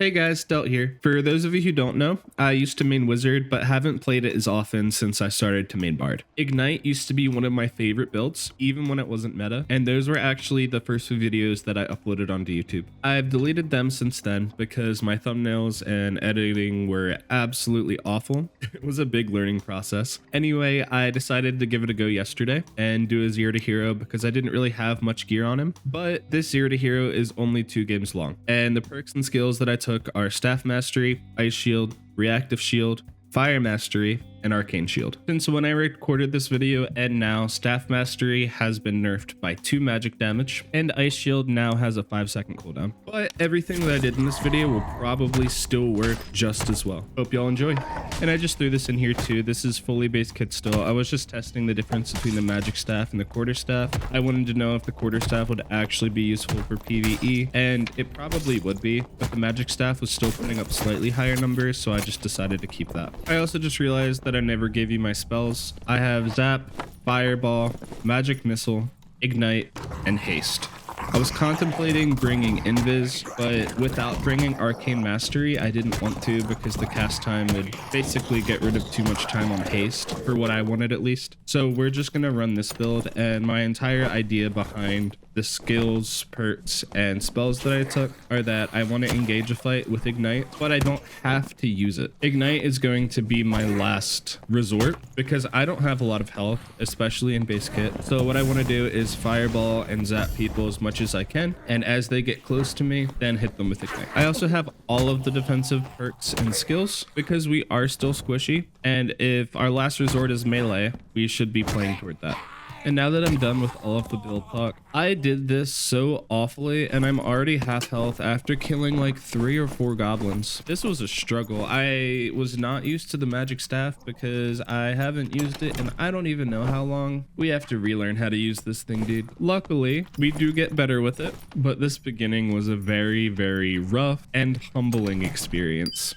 Hey guys, Stelt here. For those of you who don't know, I used to main Wizard, but haven't played it as often since I started to main Bard. Ignite used to be one of my favorite builds, even when it wasn't meta, and those were actually the first few videos that I uploaded onto YouTube. I've deleted them since then because my thumbnails and editing were absolutely awful. It was a big learning process. Anyway, I decided to give it a go yesterday and do a 0 to hero because I didn't really have much gear on him, but this 0 to hero is only 2 games long, and the perks and skills that I took are Staff Mastery, Ice Shield, Reactive Shield, Fire Mastery, and Arcane Shield. Since when I recorded this video and now, Staff Mastery has been nerfed by 2 magic damage, and Ice Shield now has a 5-second cooldown. But everything that I did in this video will probably still work just as well. Hope y'all enjoy. And I just threw this in here too. This is fully base kit still. I was just testing the difference between the magic staff and the quarter staff. I wanted to know if the quarter staff would actually be useful for PvE, and it probably would be, but the magic staff was still putting up slightly higher numbers, so I just decided to keep that. I also just realized that I never gave you my spells. I have Zap, Fireball, Magic Missile, Ignite, and Haste. I was contemplating bringing Invis, but without bringing Arcane Mastery, I didn't want to because the cast time would basically get rid of too much time on Haste, for what I wanted at least. So we're just gonna run this build, and my entire idea behind the skills, perks, and spells that I took are that I want to engage a fight with Ignite, but I don't have to use it. Ignite is going to be my last resort because I don't have a lot of health, especially in base kit. So what I want to do is Fireball and zap people as much as I can, and as they get close to me, then hit them with Ignite. I also have all of the defensive perks and skills because we are still squishy, and if our last resort is melee, we should be playing toward that. And now that I'm done with all of the build talk, I did this so awfully, and I'm already half health after killing like 3 or 4 goblins. This was a struggle. I was not used to the magic staff because I haven't used it and I don't even know how long. We have to relearn how to use this thing, dude. Luckily, we do get better with it, but this beginning was a very, very rough and humbling experience.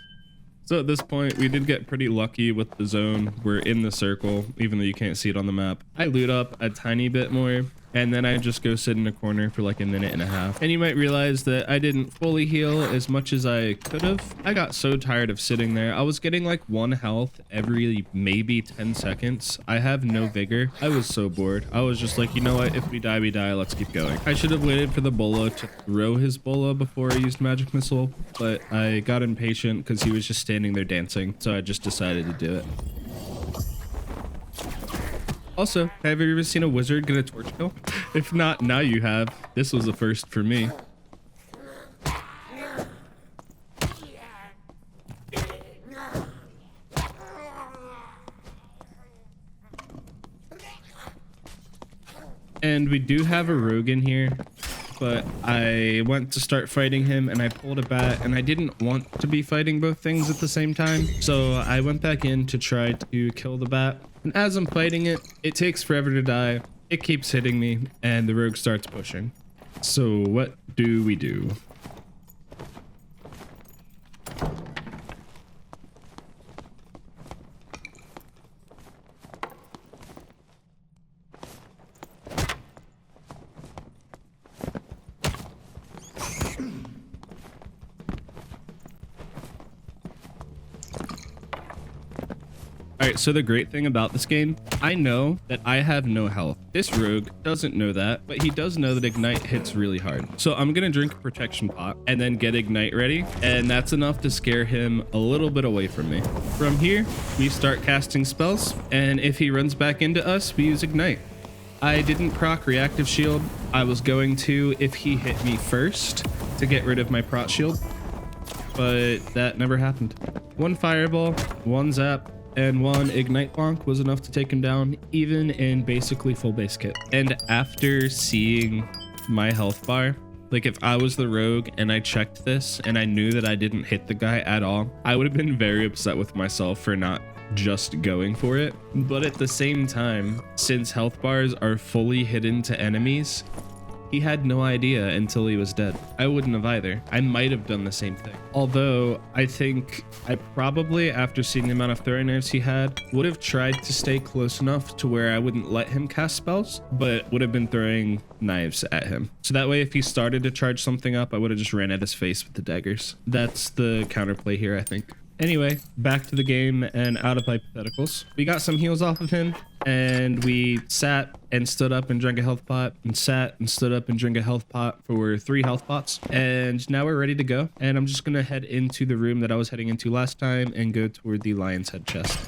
So at this point, we did get pretty lucky with the zone. We're in the circle, even though you can't see it on the map. I loot up a tiny bit more, and then I just go sit in a corner for like a minute and a half. And you might realize that I didn't fully heal as much as I could have. I got so tired of sitting there. I was getting like 1 health every maybe 10 seconds. I have no vigor. I was so bored. I was just like, you know what? If we die, we die. Let's keep going. I should have waited for the Bola to throw his Bola before I used Magic Missile, but I got impatient because he was just standing there dancing. So I just decided to do it. Also, have you ever seen a wizard get a torch kill? If not, now you have. This was a first for me. And we do have a rogue in here, but I went to start fighting him and I pulled a bat and I didn't want to be fighting both things at the same time. So I went back in to try to kill the bat. And as I'm fighting it, it takes forever to die. It keeps hitting me and the rogue starts pushing. So what do we do? Alright, so the great thing about this game, I know that I have no health. This rogue doesn't know that, but he does know that Ignite hits really hard. So I'm gonna drink a protection pot and then get Ignite ready, and that's enough to scare him a little bit away from me. From here, we start casting spells, and if he runs back into us, we use Ignite. I didn't proc Reactive Shield. I was going to if he hit me first to get rid of my prot shield, but that never happened. 1 fireball, 1 zap, and 1 ignite bonk was enough to take him down, even in basically full base kit. And after seeing my health bar, like if I was the rogue and I checked this and I knew that I didn't hit the guy at all, I would have been very upset with myself for not just going for it. But at the same time, since health bars are fully hidden to enemies, He had no idea until he was dead. I wouldn't have either. I might have done the same thing. Although I think I probably, after seeing the amount of throwing knives he had, would have tried to stay close enough to where I wouldn't let him cast spells, but would have been throwing knives at him. So that way, if he started to charge something up, I would have just ran at his face with the daggers. That's the counterplay here, I think. Anyway, back to the game and out of hypotheticals. We got some heals off of him, and we sat and stood up and drank a health pot, and sat and stood up and drank a health pot for 3 health pots. And now we're ready to go. And I'm just gonna head into the room that I was heading into last time and go toward the lion's head chest.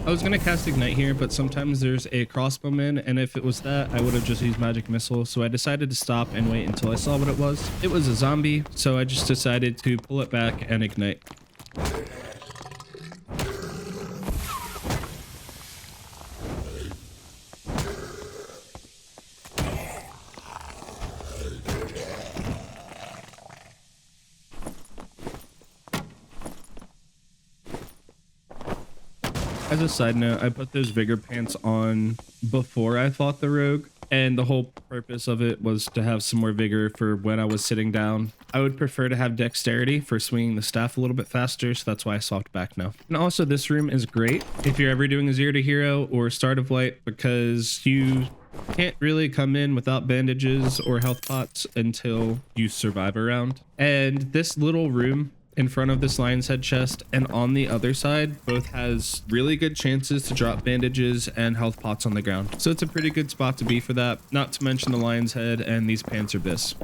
I was gonna cast Ignite here, but sometimes there's a crossbowman, and if it was that, I would have just used Magic Missile, so I decided to stop and wait until I saw what it was. It was a zombie, so I just decided to pull it back and Ignite. As a side note, I put those Vigor pants on before I fought the rogue, and the whole purpose of it was to have some more vigor for when I was sitting down. I would prefer to have dexterity for swinging the staff a little bit faster, so that's why I swapped back now. And also, this room is great if you're ever doing a 0 to hero or Start of Light, because you can't really come in without bandages or health pots until you survive a round. And this little room in front of this lion's head chest and on the other side both has really good chances to drop bandages and health pots on the ground. So it's a pretty good spot to be for that, not to mention the lion's head and these pants are bis.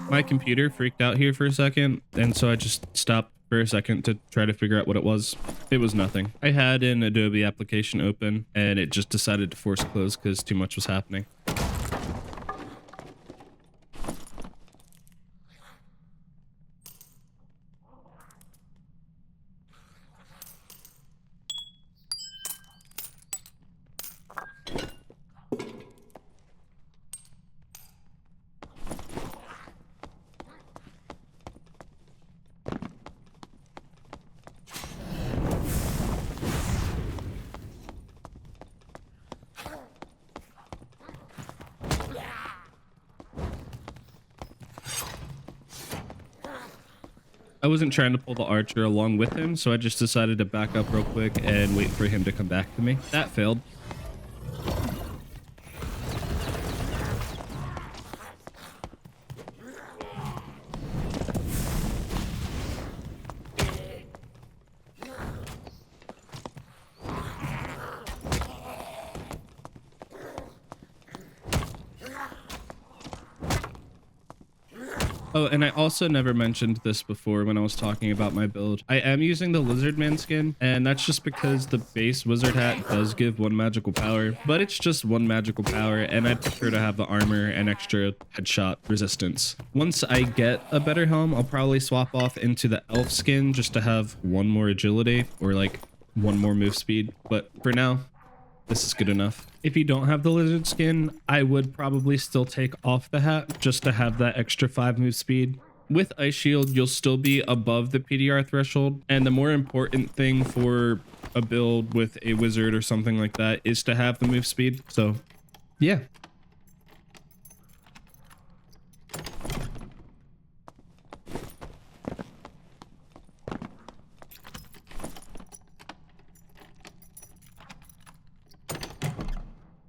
My computer freaked out here for a second, and so I just stopped for a second to try to figure out what it was. It was nothing. I had an Adobe application open, and it just decided to force close because too much was happening. I wasn't trying to pull the archer along with him, so I just decided to back up real quick and wait for him to come back to me. That failed. Oh, and I also never mentioned this before when I was talking about my build. I am using the Lizardman skin, and that's just because the base wizard hat does give 1 magical power, but it's just 1 magical power, and I'd prefer to have the armor and extra headshot resistance. Once I get a better helm, I'll probably swap off into the elf skin just to have 1 more agility or like 1 more move speed, but for now, this is good enough. If you don't have the lizard skin, I would probably still take off the hat just to have that extra 5 move speed. With Ice Shield, you'll still be above the PDR threshold, and the more important thing for a build with a wizard or something like that is to have the move speed. So, yeah.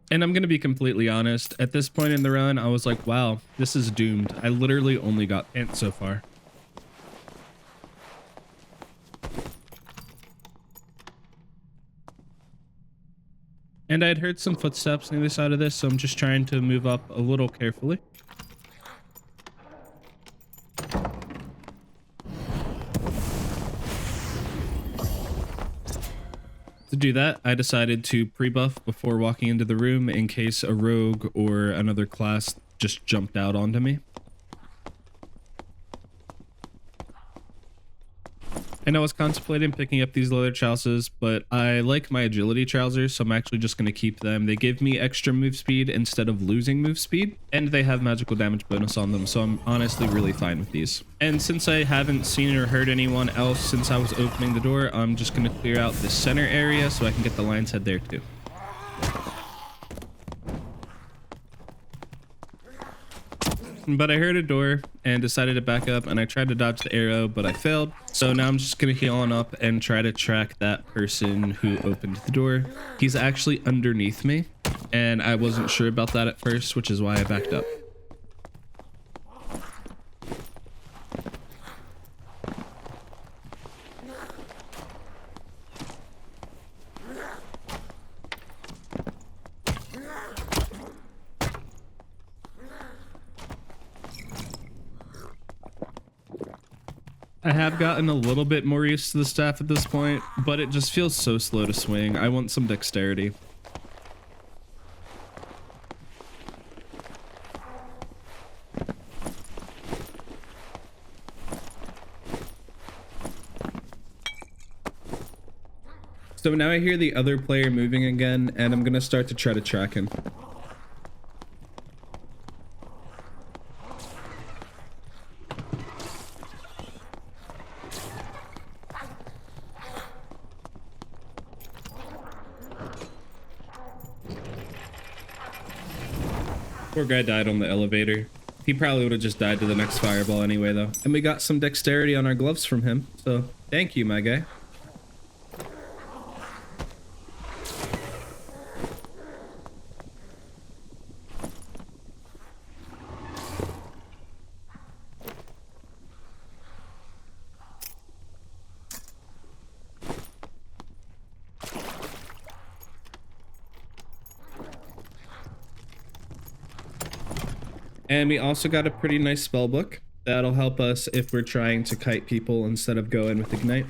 And I'm going to be completely honest, at this point in the run, I was like, wow, this is doomed. I literally only got pants so far. And I'd heard some footsteps on the other side of this, so I'm just trying to move up a little carefully. To do that, I decided to pre-buff before walking into the room in case a rogue or another class just jumped out onto me. And I was contemplating picking up these leather trousers, but I like my agility trousers, so I'm actually just going to keep them. They give me extra move speed instead of losing move speed, and they have magical damage bonus on them, so I'm honestly really fine with these. And since I haven't seen or heard anyone else since I was opening the door, I'm just going to clear out the center area so I can get the lion's head there too. But I heard a door and decided to back up, and I tried to dodge the arrow, but I failed. So now I'm just going to heal on up and try to track that person who opened the door. He's actually underneath me, and I wasn't sure about that at first, which is why I backed up. I have gotten a little bit more used to the staff at this point, but it just feels so slow to swing. I want some dexterity. So now I hear the other player moving again, and I'm gonna start to try to track him. Poor guy died on the elevator. He probably would have just died to the next fireball anyway, though. And we got some dexterity on our gloves from him, so thank you, my guy. And we also got a pretty nice spell book that'll help us if we're trying to kite people instead of go in with Ignite.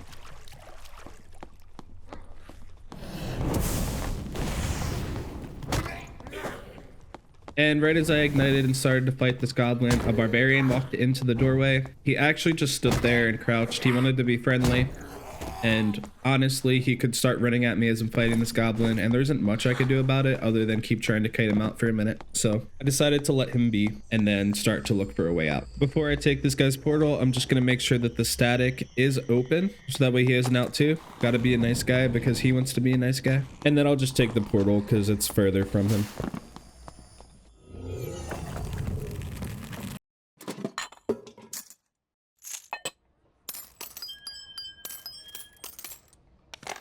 And right as I ignited and started to fight this goblin, a barbarian walked into the doorway. He actually just stood there and crouched. He wanted to be friendly. And honestly, he could start running at me as I'm fighting this goblin, and there isn't much I could do about it other than keep trying to kite him out for a minute. So I decided to let him be and then start to look for a way out. Before I take this guy's portal, I'm just going to make sure that the static is open, so that way he has an out too. Gotta be a nice guy because he wants to be a nice guy. And then I'll just take the portal because it's further from him.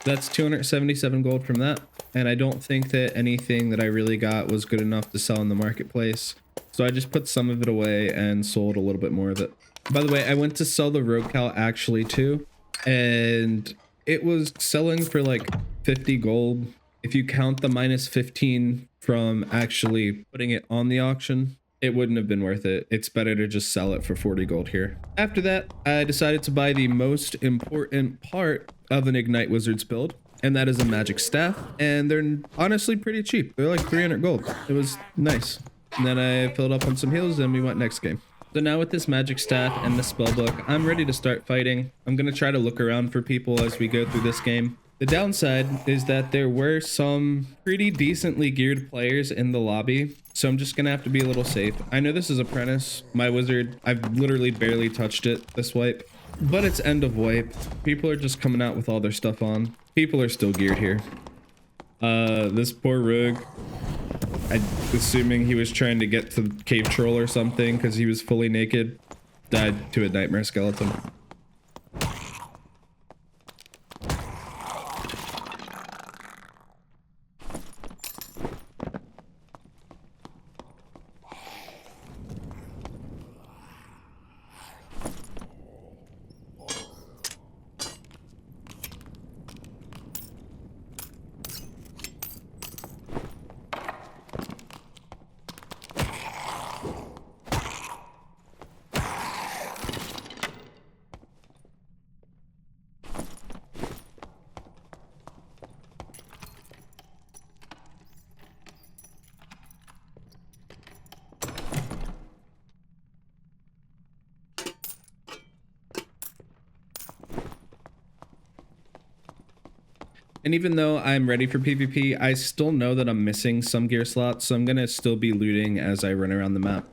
That's 277 gold from that, and I don't think that anything that I really got was good enough to sell in the marketplace, so I just put some of it away and sold a little bit more of it. By the way, I went to sell the rogue cow actually too, and it was selling for like 50 gold. If you count the minus 15 from actually putting it on the auction, it wouldn't have been worth it. It's better to just sell it for 40 gold here. After that, I decided to buy the most important part of an Ignite Wizard's build, and that is a magic staff. And they're honestly pretty cheap. They're like 300 gold. It was nice. And then I filled up on some heals and we went next game. So now with this magic staff and the spell book, I'm ready to start fighting. I'm going to try to look around for people as we go through this game. The downside is that there were some pretty decently geared players in the lobby, so I'm just gonna have to be a little safe. I know this is Apprentice. My wizard, I've literally barely touched it this wipe, but it's end of wipe. People are just coming out with all their stuff on. People are still geared here. This poor rogue, I'm assuming he was trying to get to Cave Troll or something because he was fully naked, died to a nightmare skeleton. And even though I'm ready for PvP, I still know that I'm missing some gear slots, so I'm gonna still be looting as I run around the map.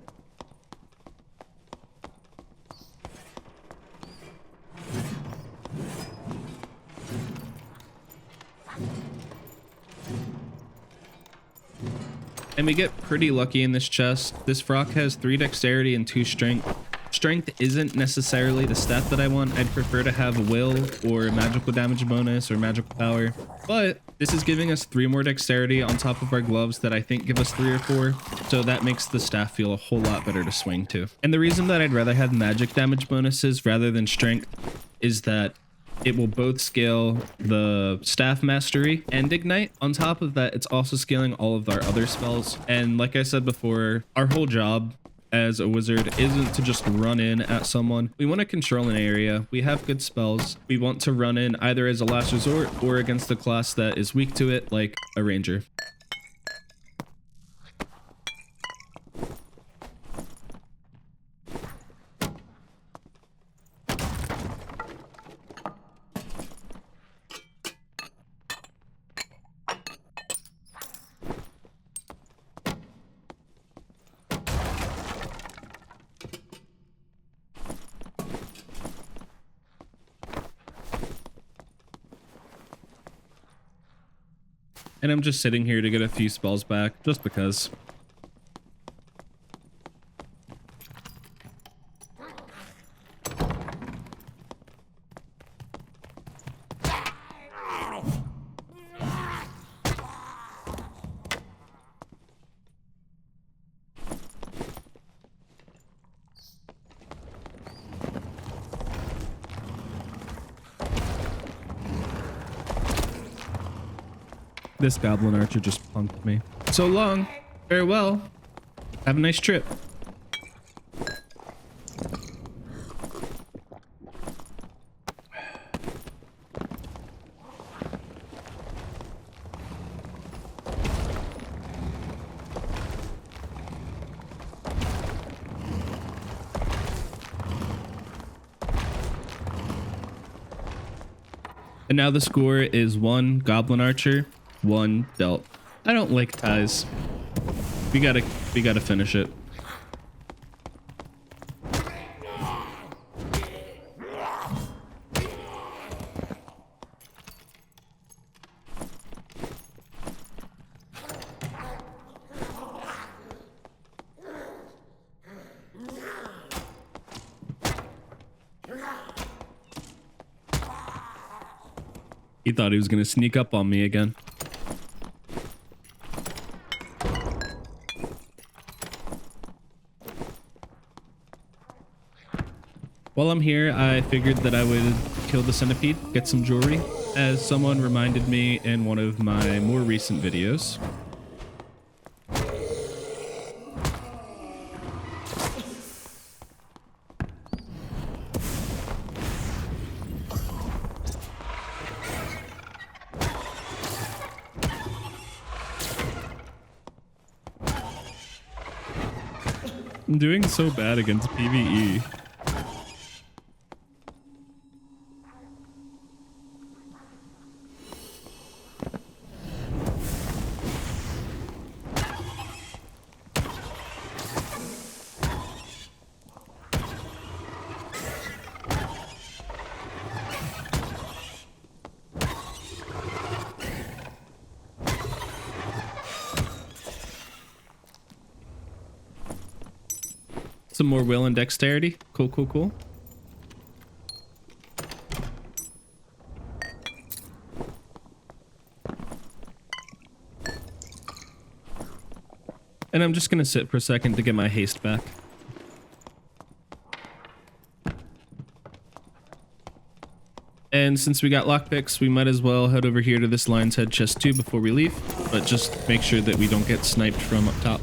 And we get pretty lucky in this chest. This frock has 3 dexterity and 2 strength. Strength isn't necessarily the stat that I want. I'd prefer to have will or magical damage bonus or magical power. But this is giving us 3 more dexterity on top of our gloves that I think give us 3 or 4. So that makes the staff feel a whole lot better to swing to. And the reason that I'd rather have magic damage bonuses rather than strength is that it will both scale the staff mastery and ignite. On top of that, it's also scaling all of our other spells. And like I said before, our whole job as a wizard isn't to just run in at someone. We want to control an area. We have good spells. We want to run in either as a last resort or against a class that is weak to it, like a ranger. And I'm just sitting here to get a few spells back, just because. This goblin archer just punked me. So long. Farewell. Have a nice trip. And now the score is 1 goblin archer, 1 dealt. I don't like ties. We gotta finish it. He thought he was gonna sneak up on me again. While I'm here, I figured that I would kill the centipede, get some jewelry, as someone reminded me in one of my more recent videos. I'm doing so bad against PvE. Some more will and dexterity. Cool, cool, cool. And I'm just gonna sit for a second to get my haste back. And since we got lockpicks, we might as well head over here to this lion's head chest too before we leave. But just make sure that we don't get sniped from up top.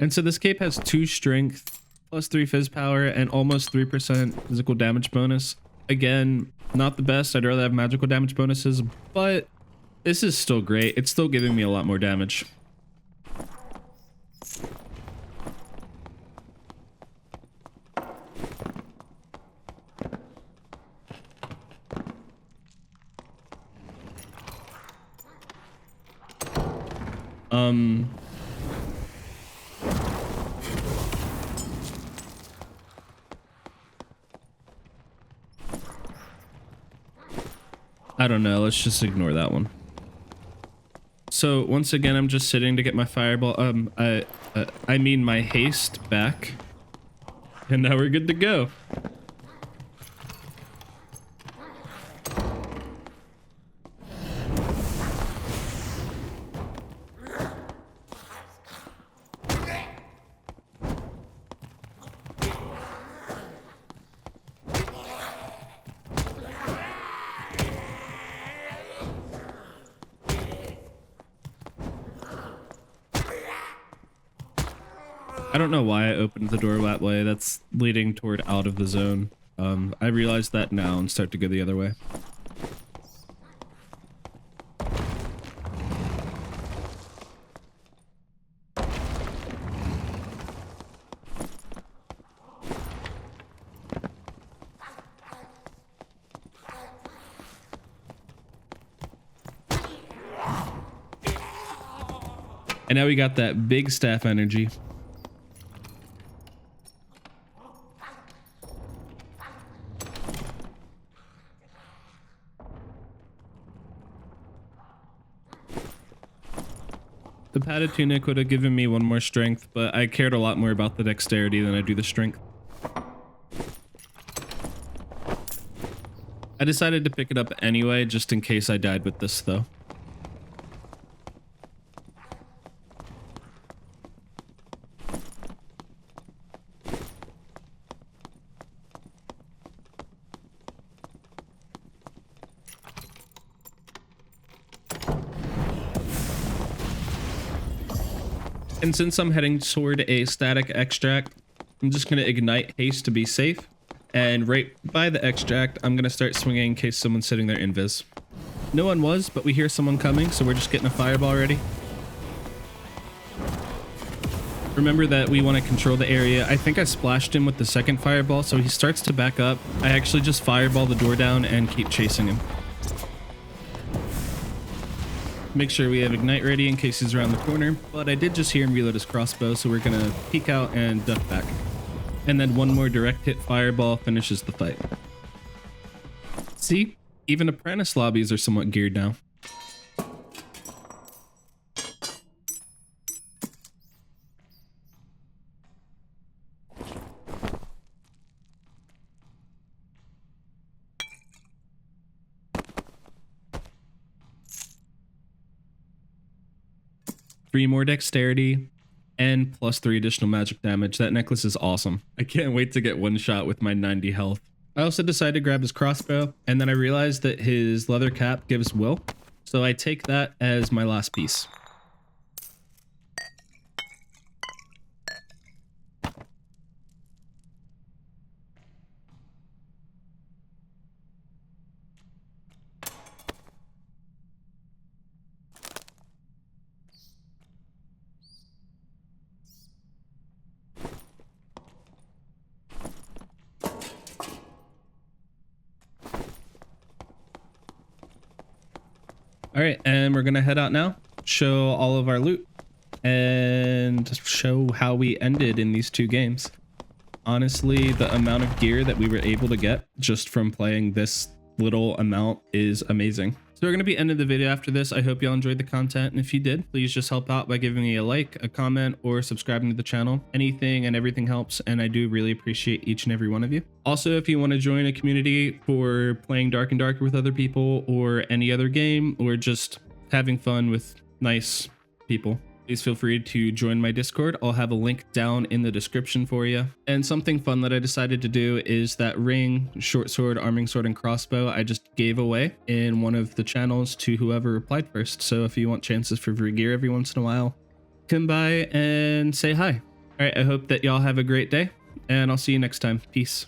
And so this cape has 2 strength, plus 3 fizz power, and almost 3% physical damage bonus. Again, not the best. I'd rather have magical damage bonuses, but this is still great. It's still giving me a lot more damage. I don't know. Let's just ignore that one. So once again, I'm just sitting to get my fireball. I mean my haste back, and now we're good to go. I don't know why I opened the door that way. That's leading toward out of the zone. I realize that now and start to go the other way. And now we got that big staff energy. The padded tunic would have given me 1 more strength, but I cared a lot more about the dexterity than I do the strength. I decided to pick it up anyway, just in case I died with this, though. And since I'm heading toward a static extract, I'm just going to ignite haste to be safe. And right by the extract, I'm going to start swinging in case someone's sitting there invis. No one was, but we hear someone coming, so we're just getting a fireball ready. Remember that we want to control the area. I think I splashed him with the second fireball, so he starts to back up. I actually just fireball the door down and keep chasing him. Make sure we have ignite ready in case he's around the corner, but I did just hear him reload his crossbow, so we're gonna peek out and duck back. And then 1 more direct hit fireball finishes the fight. See, even apprentice lobbies are somewhat geared now. Three more dexterity and plus 3 additional magic damage. That necklace is awesome. I can't wait to get 1 shot with my 90 health. I also decided to grab his crossbow, and then I realized that his leather cap gives will, so I take that as my last piece. All right, and we're gonna head out now, show all of our loot, and show how we ended in these 2 games. Honestly, the amount of gear that we were able to get just from playing this little amount is amazing. So we're going to be ending the video after this. I hope y'all enjoyed the content, and if you did, please just help out by giving me a like, a comment, or subscribing to the channel. Anything and everything helps, and I do really appreciate each and every one of you. Also, if you want to join a community for playing Dark and Darker with other people, or any other game, or just having fun with nice people, please feel free to join my Discord. I'll have a link down in the description for you. And something fun that I decided to do is that ring, short sword, arming sword, and crossbow I just gave away in one of the channels to whoever replied first. So if you want chances for free gear every once in a while, come by and say hi. All right, I hope that y'all have a great day, and I'll see you next time. Peace.